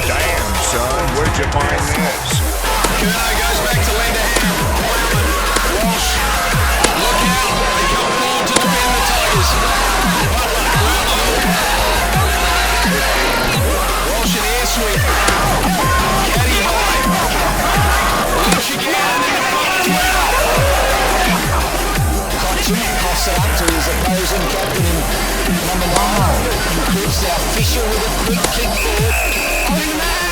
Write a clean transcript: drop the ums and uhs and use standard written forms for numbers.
Damn, son, where'd you find this? Kerno goes back to lend a hand. Walsh, look out. They come forward to defend the Tigers. Walsh and air sweep. Caddy high. Walsh again. Pass it up to his opposing captain, number 9. Chris Fisher with a quick kick forward. Holding the man.